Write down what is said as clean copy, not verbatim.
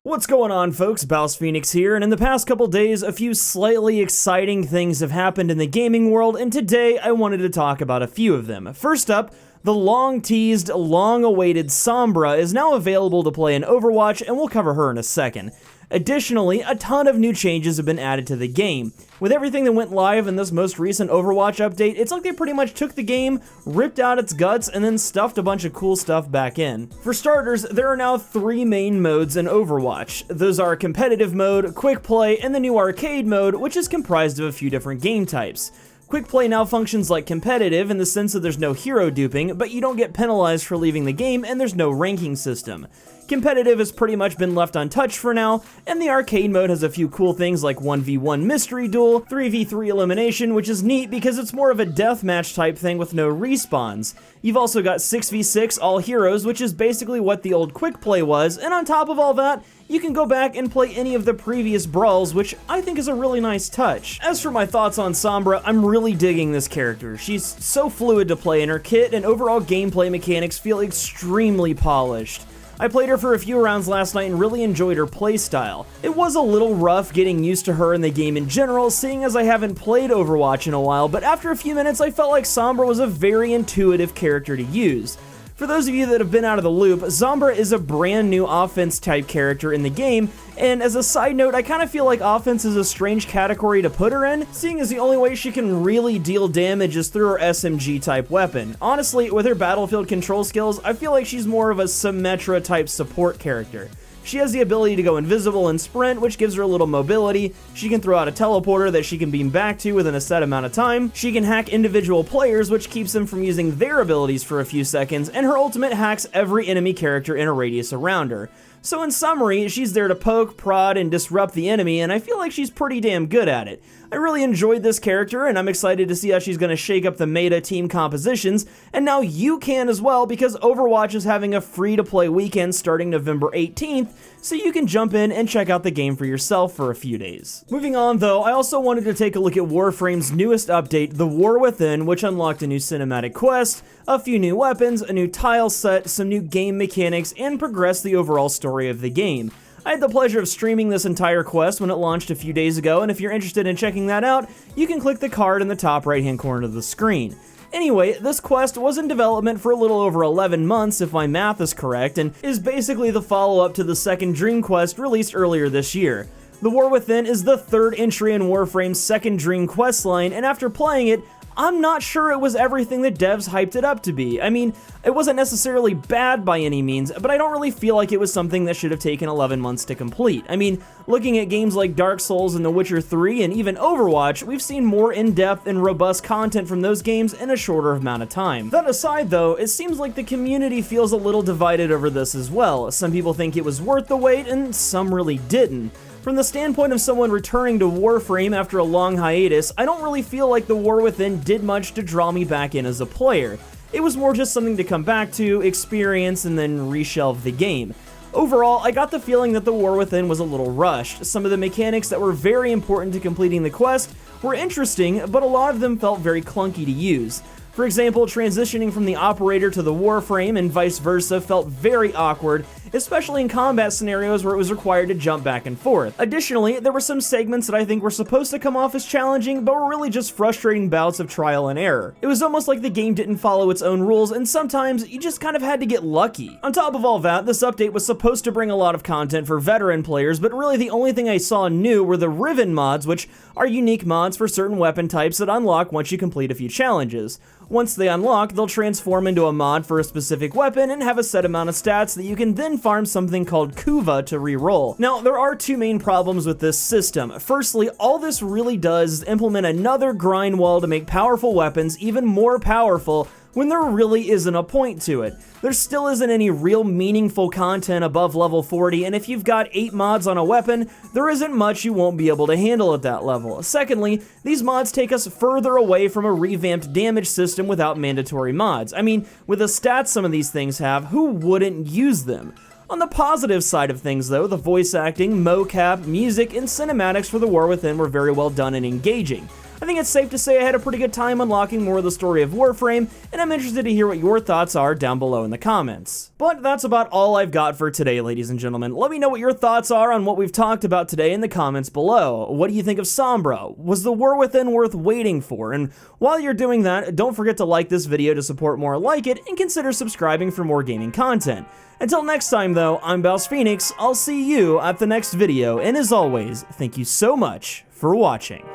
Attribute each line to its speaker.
Speaker 1: What's going on, folks? BouseFeenux here, and in the past couple days, a few slightly exciting things have happened in the gaming world, and today I wanted to talk about a few of them. First up, the long-teased, long-awaited Sombra is now available to play in Overwatch, and we'll cover her in a second. Additionally, a ton of new changes have been added to the game. With everything that went live in this most recent Overwatch update, it's like they pretty much took the game, ripped out its guts, and then stuffed a bunch of cool stuff back in. For starters, there are now 3 main modes in Overwatch. Those are competitive mode, quick play, and the new arcade mode, which is comprised of a few different game types. Quick play now functions like competitive in the sense that there's no hero duping, but you don't get penalized for leaving the game, and there's no ranking system. Competitive has pretty much been left untouched for now, and the arcade mode has a few cool things like 1v1 mystery duel, 3v3 elimination, which is neat because it's more of a deathmatch type thing with no respawns. You've also got 6v6 all heroes, which is basically what the old quick play was, and on top of all that, you can go back and play any of the previous brawls, which I think is a really nice touch. As for my thoughts on Sombra, I'm really digging this character. She's so fluid to play, and her kit and overall gameplay mechanics feel extremely polished. I played her for a few rounds last night and really enjoyed her playstyle. It was a little rough getting used to her in the game in general, seeing as I haven't played Overwatch in a while, but after a few minutes I felt like Sombra was a very intuitive character to use. For those of you that have been out of the loop, Sombra is a brand new offense type character in the game, and as a side note, I kind of feel like offense is a strange category to put her in, seeing as the only way she can really deal damage is through her SMG type weapon. Honestly, with her battlefield control skills, I feel like she's more of a Symmetra type support character. She has the ability to go invisible and sprint, which gives her a little mobility. She can throw out a teleporter that she can beam back to within a set amount of time. She can hack individual players, which keeps them from using their abilities for a few seconds, and her ultimate hacks every enemy character in a radius around her. So in summary, she's there to poke, prod, and disrupt the enemy, and I feel like she's pretty damn good at it. I really enjoyed this character, and I'm excited to see how she's going to shake up the meta team compositions, and now you can as well, because Overwatch is having a free-to-play weekend starting November 18th, so you can jump in and check out the game for yourself for a few days. Moving on though, I also wanted to take a look at Warframe's newest update, The War Within, which unlocked a new cinematic quest, a few new weapons, a new tile set, some new game mechanics, and progressed the overall story of the game. I had the pleasure of streaming this entire quest when it launched a few days ago, and if you're interested in checking that out, you can click the card in the top right hand corner of the screen. Anyway, this quest was in development for a little over 11 months if my math is correct, and is basically the follow-up to the second Dream quest released earlier this year. The War Within is the third entry in Warframe's second Dream questline, and after playing it, I'm not sure it was everything that devs hyped it up to be. I mean, it wasn't necessarily bad by any means, but I don't really feel like it was something that should have taken 11 months to complete. I mean, looking at games like Dark Souls and The Witcher 3 and even Overwatch, we've seen more in-depth and robust content from those games in a shorter amount of time. That aside though, it seems like the community feels a little divided over this as well. Some people think it was worth the wait and some really didn't. From the standpoint of someone returning to Warframe after a long hiatus, I don't really feel like The War Within did much to draw me back in as a player. It was more just something to come back to, experience, and then reshelve the game. Overall, I got the feeling that The War Within was a little rushed. Some of the mechanics that were very important to completing the quest were interesting, but a lot of them felt very clunky to use. For example, transitioning from the operator to the Warframe and vice versa felt very awkward, especially in combat scenarios where it was required to jump back and forth. Additionally, there were some segments that I think were supposed to come off as challenging, but were really just frustrating bouts of trial and error. It was almost like the game didn't follow its own rules, and sometimes you just kind of had to get lucky. On top of all that, this update was supposed to bring a lot of content for veteran players, but really the only thing I saw new were the Riven mods, which are unique mods for certain weapon types that unlock once you complete a few challenges. Once they unlock, they'll transform into a mod for a specific weapon and have a set amount of stats that you can then farm something called Kuva to reroll. Now, there are two main problems with this system. Firstly, all this really does is implement another grind wall to make powerful weapons even more powerful when there really isn't a point to it. There still isn't any real meaningful content above level 40, and if you've got 8 mods on a weapon, there isn't much you won't be able to handle at that level. Secondly, these mods take us further away from a revamped damage system without mandatory mods. I mean, with the stats some of these things have, who wouldn't use them? On the positive side of things though, the voice acting, mocap, music, and cinematics for The War Within were very well done and engaging. I I think it's safe to say I had a pretty good time unlocking more of the story of Warframe, and I'm interested to hear what your thoughts are down below in the comments. But that's about all I've got for today, ladies and gentlemen. Let me know what your thoughts are on what we've talked about today in the comments below. What do you think of Sombra? Was the War Within worth waiting for? And while you're doing that, don't forget to like this video to support more like it, and consider subscribing for more gaming content. Until next time though, I'm BouseFeenux, I'll see you at the next video, and as always, thank you so much for watching.